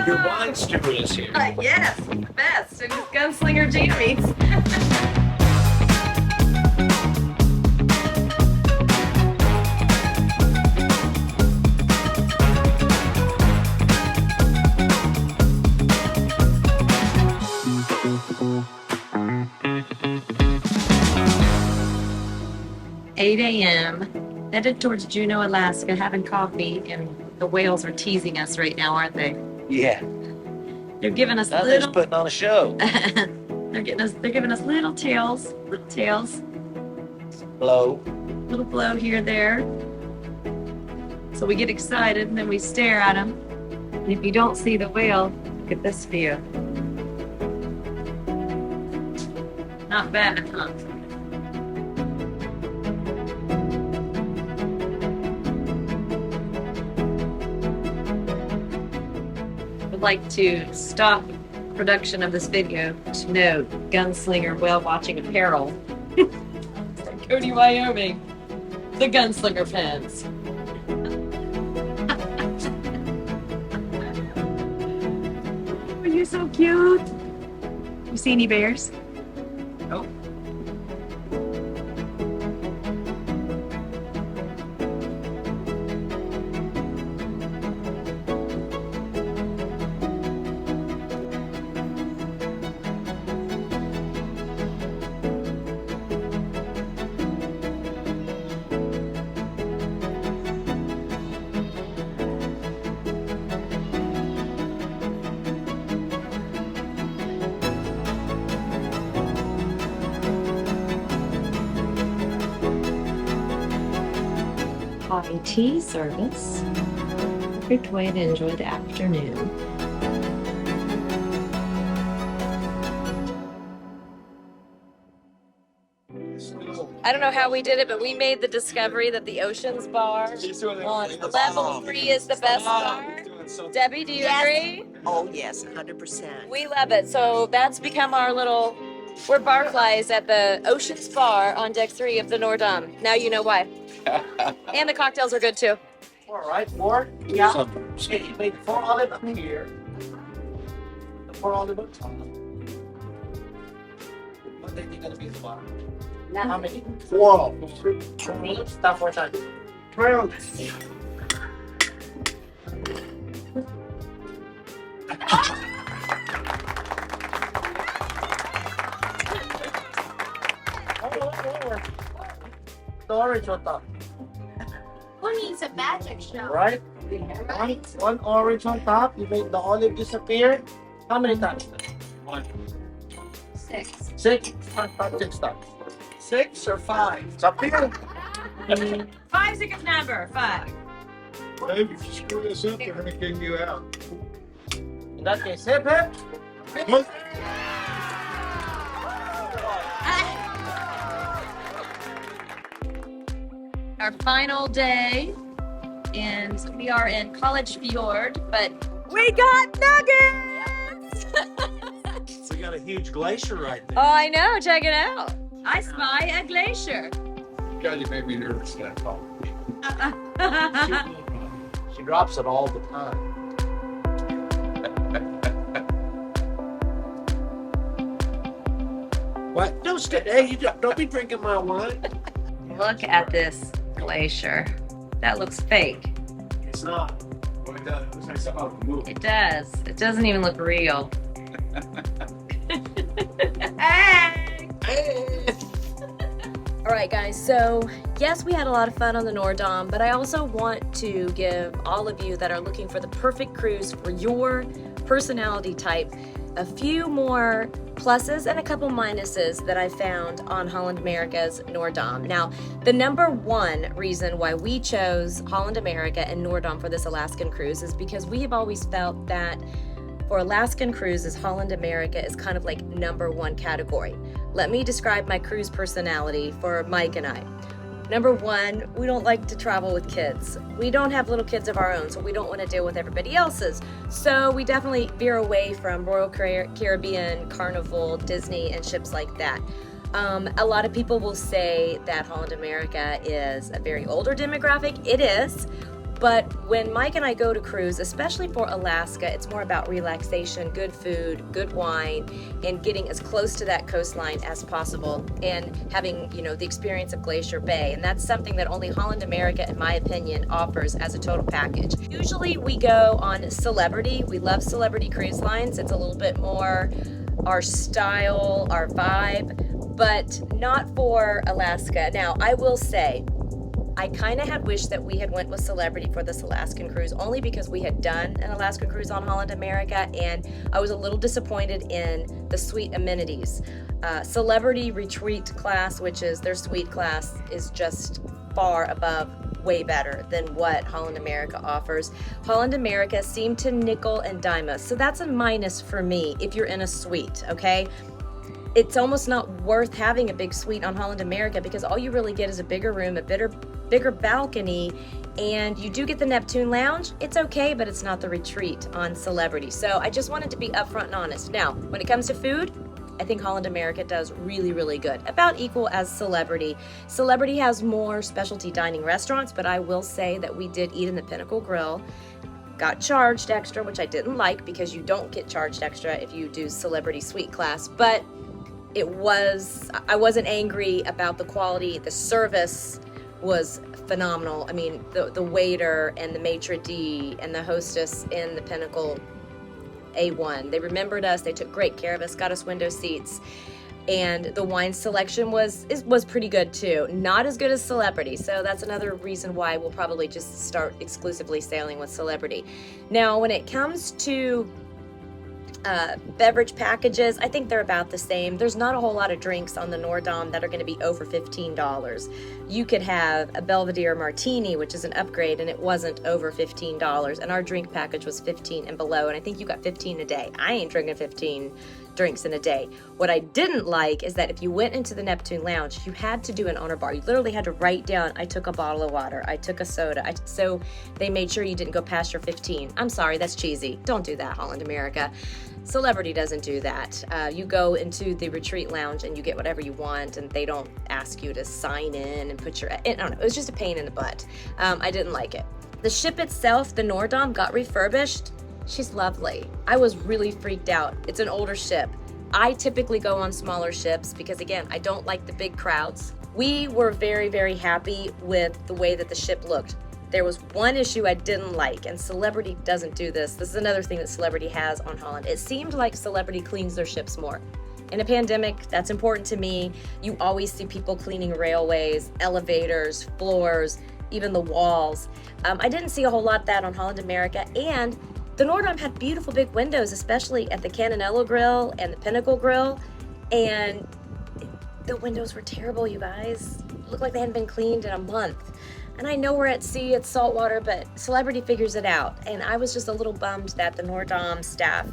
Your wine steward is here. Yes, the best. And his gunslinger jammies. 8 a.m. Headed towards Juneau, Alaska, having coffee, and the whales are teasing us right now, aren't they? Yeah. They're giving us They're little. putting on a show. They're giving us little tails, Blow. little blow here, there. So we get excited and then we stare at them. And if you don't see the whale, look at this view. Not bad, huh? Would like to stop production of this video to note gunslinger whale watching apparel from Cody, Wyoming. The gunslinger pens. Oh, you're so cute. You see any bears? Nope. Coffee tea service. Perfect way to enjoy the afternoon. I don't know how we did it, but we made the discovery that the Oceans Bar on level 3 is the best bar. Debbie, do you agree? Oh, yes, 100%. We love it. So that's become our little, we're barflies at the Oceans Bar on deck 3 of the Noordam. Now you know why. And the cocktails are good too. All right, Fjord. Yeah. Okay, you made 4 olive up here. The 4 olive up top. What do you think gonna be the bottom? How many? 4. Stop 4 times. 12. The orange on top. Who needs a magic show? Right? One orange on top. You make the olive disappear. How many times? 1. 6. 6. 6 times. 6 or 5? It's up to you. 5 is a good number. 5. Dave, if you screw this up, they're gonna kick you out. In that case, hip hip. Our final day, and we are in College Fjord, but we got nuggets! We got a huge glacier right there. Oh, I know. Check it out. I spy a glacier. God, you made me nervous that call. She drops it all the time. What? Don't stay. Hey, you don't be drinking my wine. Look at this glacier. That looks fake. It's not. Well, it does. It looks like something out of the movie. It does. It doesn't even look real. Hey! Hey. All right, guys. So, yes, we had a lot of fun on the Noordam, but I also want to give all of you that are looking for the perfect cruise for your personality type a few more pluses and a couple minuses that I found on Holland America's Noordam. Now, the number one reason why we chose Holland America and Noordam for this Alaskan cruise is because we have always felt that for Alaskan cruises, Holland America is kind of like number one category. Let me describe my cruise personality for Mike and I. Number one, we don't like to travel with kids. We don't have little kids of our own, so we don't want to deal with everybody else's. So we definitely veer away from Royal Caribbean, Carnival, Disney, and ships like that. A lot of people will say that Holland America is a very older demographic. It is. But when Mike and I go to cruise, especially for Alaska, it's more about relaxation, good food, good wine, and getting as close to that coastline as possible and having, the experience of Glacier Bay. And that's something that only Holland America, in my opinion, offers as a total package. Usually we go on Celebrity. We love Celebrity Cruise Lines. It's a little bit more our style, our vibe, but not for Alaska. Now, I will say, I kind of had wished that we had went with Celebrity for this Alaskan cruise, only because we had done an Alaskan cruise on Holland America, and I was a little disappointed in the suite amenities. Celebrity Retreat class, which is their suite class, is just far above, way better than what Holland America offers. Holland America seemed to nickel and dime us, so that's a minus for me if you're in a suite, okay? It's almost not worth having a big suite on Holland America because all you really get is a bigger room, a bigger balcony, and you do get the Neptune Lounge. It's okay, but it's not the retreat on Celebrity. So I just wanted to be upfront and honest. Now, when it comes to food, I think Holland America does really, really good. About equal as Celebrity. Celebrity has more specialty dining restaurants, but I will say that we did eat in the Pinnacle Grill. Got charged extra, which I didn't like because you don't get charged extra if you do Celebrity Suite class, but I wasn't angry about the quality. The service was phenomenal. I mean, the waiter and the maitre d' and the hostess in the Pinnacle, A1. They remembered us. They took great care of us, got us window seats, and the wine selection was pretty good too. Not as good as Celebrity, so that's another reason why we'll probably just start exclusively sailing with Celebrity. Now, when it comes to beverage packages, I think they're about the same. There's not a whole lot of drinks on the Noordam that are going to be over $15. You could have a Belvedere Martini, which is an upgrade, and it wasn't over $15, and our drink package was 15 and below, and I think you got 15 a day. I ain't drinking 15 drinks in a day. What I didn't like is that if you went into the Neptune Lounge, you had to do an honor bar. You literally had to write down, I took a bottle of water, I took a soda, so they made sure you didn't go past your 15. I'm sorry, that's cheesy. Don't do that, Holland America. Celebrity doesn't do that. You go into the retreat lounge and you get whatever you want, and they don't ask you to sign in and put I don't know, it was just a pain in the butt. I didn't like it. The ship itself, the Noordam, got refurbished. She's lovely. I was really freaked out. It's an older ship. I typically go on smaller ships because, again, I don't like the big crowds. We were very, very happy with the way that the ship looked. There was one issue I didn't like, and Celebrity doesn't do this. This is another thing that Celebrity has on Holland. It seemed like Celebrity cleans their ships more. In a pandemic, that's important to me. You always see people cleaning railways, elevators, floors, even the walls. I didn't see a whole lot of that on Holland America, and the Noordam had beautiful big windows, especially at the Cananello Grill and the Pinnacle Grill, and the windows were terrible, you guys. It looked like they hadn't been cleaned in a month. And I know we're at sea, it's saltwater, but Celebrity figures it out. And I was just a little bummed that the Noordam staff,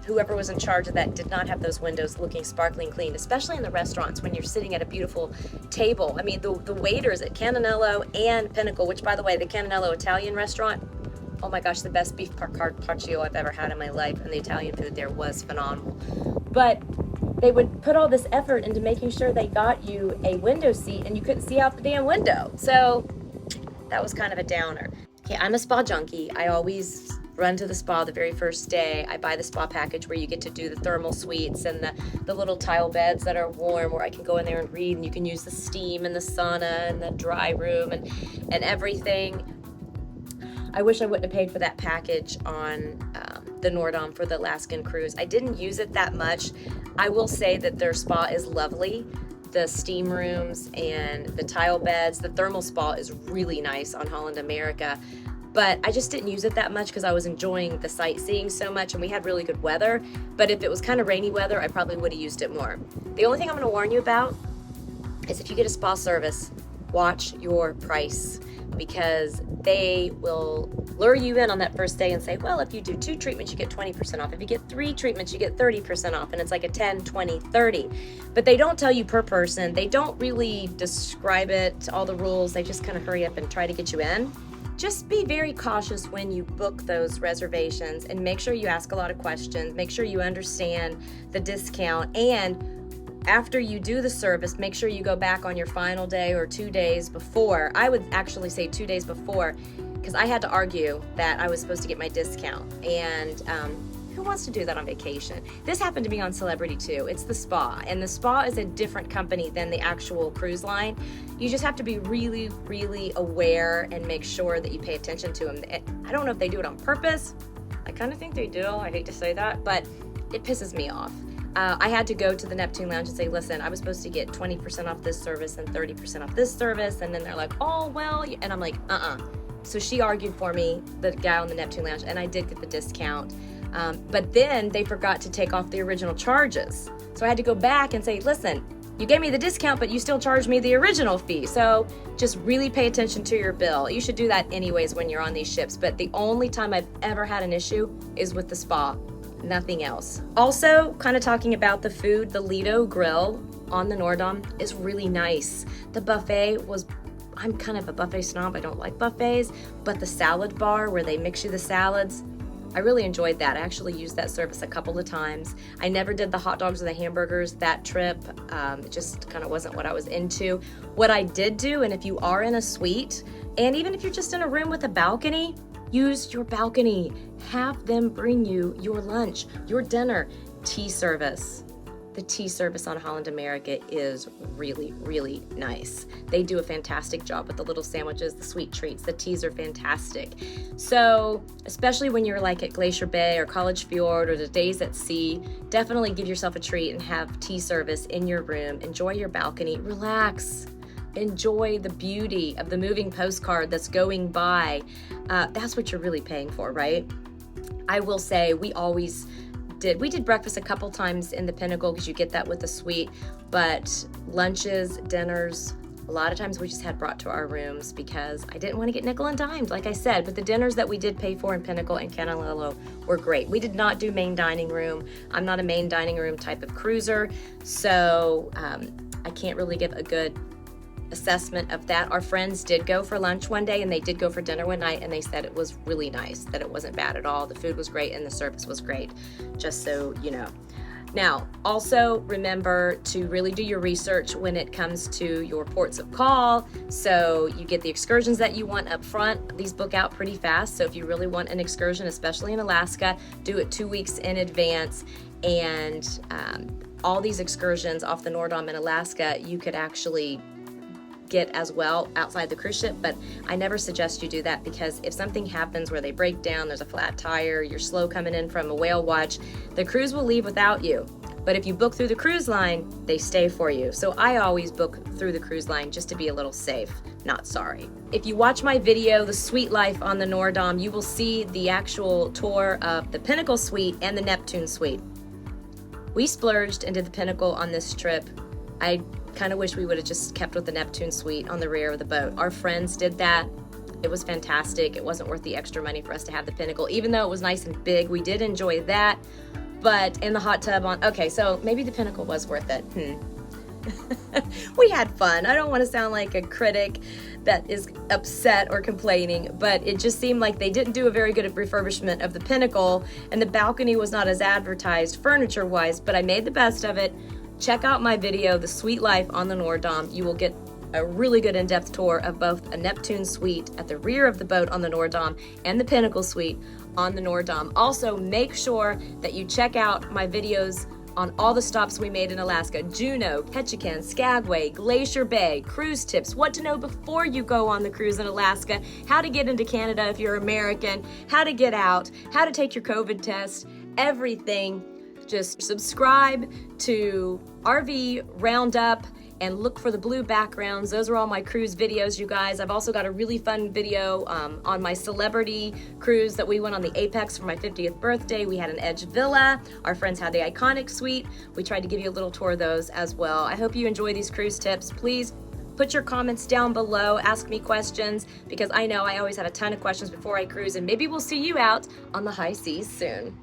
whoever was in charge of that, did not have those windows looking sparkling clean, especially in the restaurants when you're sitting at a beautiful table. I mean, the waiters at Cananello and Pinnacle, which, by the way, the Cananello Italian restaurant, oh my gosh, the best beef carpaccio I've ever had in my life, and the Italian food there was phenomenal. But they would put all this effort into making sure they got you a window seat, and you couldn't see out the damn window. So that was kind of a downer. Okay, I'm a spa junkie. I always run to the spa the very first day. I buy the spa package where you get to do the thermal suites and the little tile beds that are warm, where I can go in there and read, and you can use the steam and the sauna and the dry room and everything. I wish I wouldn't have paid for that package on the Noordam for the Alaskan cruise. I didn't use it that much. I will say that their spa is lovely. The steam rooms and the tile beds, the thermal spa is really nice on Holland America, but I just didn't use it that much because I was enjoying the sightseeing so much, and we had really good weather. But if it was kind of rainy weather, I probably would have used it more. The only thing I'm going to warn you about is if you get a spa service, watch your price, because they will lure you in on that first day and say, well, if you do 2 treatments, you get 20% off. If you get 3 treatments, you get 30% off. And it's like a 10, 20, 30. But they don't tell you per person. They don't really describe it, all the rules. They just kind of hurry up and try to get you in. Just be very cautious when you book those reservations, and make sure you ask a lot of questions. Make sure you understand the discount, and after you do the service, make sure you go back on your final day or 2 days before. I would actually say 2 days before, because I had to argue that I was supposed to get my discount. And who wants to do that on vacation? This happened to be on Celebrity too. It's the spa, and the spa is a different company than the actual cruise line. You just have to be really, really aware and make sure that you pay attention to them. I don't know if they do it on purpose. I kind of think they do. I hate to say that, but it pisses me off. I had to go to the Neptune Lounge and say, listen, I was supposed to get 20% off this service and 30% off this service. And then they're like, oh, well, and I'm like, So she argued for me, the guy on the Neptune Lounge, and I did get the discount. But then they forgot to take off the original charges. So I had to go back and say, listen, you gave me the discount, but you still charged me the original fee. So just really pay attention to your bill. You should do that anyways when you're on these ships. But the only time I've ever had an issue is with the spa, nothing else. Also, kind of talking about the food, the Lido Grill on the Noordam is really nice. The buffet was, I'm kind of a buffet snob. I don't like buffets, but the salad bar where they mix you the salads, I really enjoyed that. I actually used that service a couple of times. I never did the hot dogs or the hamburgers that trip. It just kind of wasn't what I was into. What I did do, and if you are in a suite, and even if you're just in a room with a balcony, use your balcony. Have them bring you your lunch, your dinner, tea service. The tea service on Holland America is really, really nice. They do a fantastic job with the little sandwiches, the sweet treats. The teas are fantastic. So, especially when you're like at Glacier Bay or College Fjord or the days at sea, definitely give yourself a treat and have tea service in your room. Enjoy your balcony. Relax. Enjoy the beauty of the moving postcard that's going by. That's what you're really paying for, right? I will say we did breakfast a couple times in the Pinnacle because you get that with the suite, but lunches, dinners, a lot of times we just had brought to our rooms because I didn't want to get nickel and dimed, like I said, but the dinners that we did pay for in Pinnacle and Canalillo were great. We did not do main dining room. I'm not a main dining room type of cruiser, so I can't really give a good assessment of that. Our friends did go for lunch one day and they did go for dinner one night, and they said it was really nice, that it wasn't bad at all. The food was great and the service was great, just so you know. Now, also remember to really do your research when it comes to your ports of call, so you get the excursions that you want up front. These book out pretty fast, so if you really want an excursion, especially in Alaska, do it 2 weeks in advance. And all these excursions off the Noordam in Alaska, you could actually get as well outside the cruise ship, but I never suggest you do that, because if something happens where they break down, there's a flat tire, you're slow coming in from a whale watch, the cruise will leave without you. But if you book through the cruise line, they stay for you. So I always book through the cruise line just to be a little safe, not sorry. If you watch my video, The Suite Life on the Noordam, you will see the actual tour of the Pinnacle Suite and the Neptune Suite. We splurged and did the Pinnacle on this trip. I kind of wish we would have just kept with the Neptune Suite on the rear of the boat. Our friends did that. It was fantastic. It wasn't worth the extra money for us to have the Pinnacle, even though it was nice and big. We did enjoy that, but in the hot tub okay, so maybe the Pinnacle was worth it. We had fun. I don't want to sound like a critic that is upset or complaining, but it just seemed like they didn't do a very good refurbishment of the Pinnacle, and the balcony was not as advertised furniture-wise, but I made the best of it. Check out my video, The Suite Life on the Noordam. You will get a really good in-depth tour of both a Neptune Suite at the rear of the boat on the Noordam and the Pinnacle Suite on the Noordam. Also, make sure that you check out my videos on all the stops we made in Alaska: Juneau, Ketchikan, Skagway, Glacier Bay, CruiseTips, what to know before you go on the cruise in Alaska, how to get into Canada if you're American, how to get out, how to take your COVID test, everything. Just subscribe to RV Roundup and look for the blue backgrounds. Those are all my cruise videos, you guys. I've also got a really fun video on my celebrity cruise that we went on the Apex for my 50th birthday. We had an Edge Villa. Our friends had the Iconic Suite. We tried to give you a little tour of those as well. I hope you enjoy these cruise tips. Please put your comments down below. Ask me questions, because I know I always have a ton of questions before I cruise, and maybe we'll see you out on the high seas soon.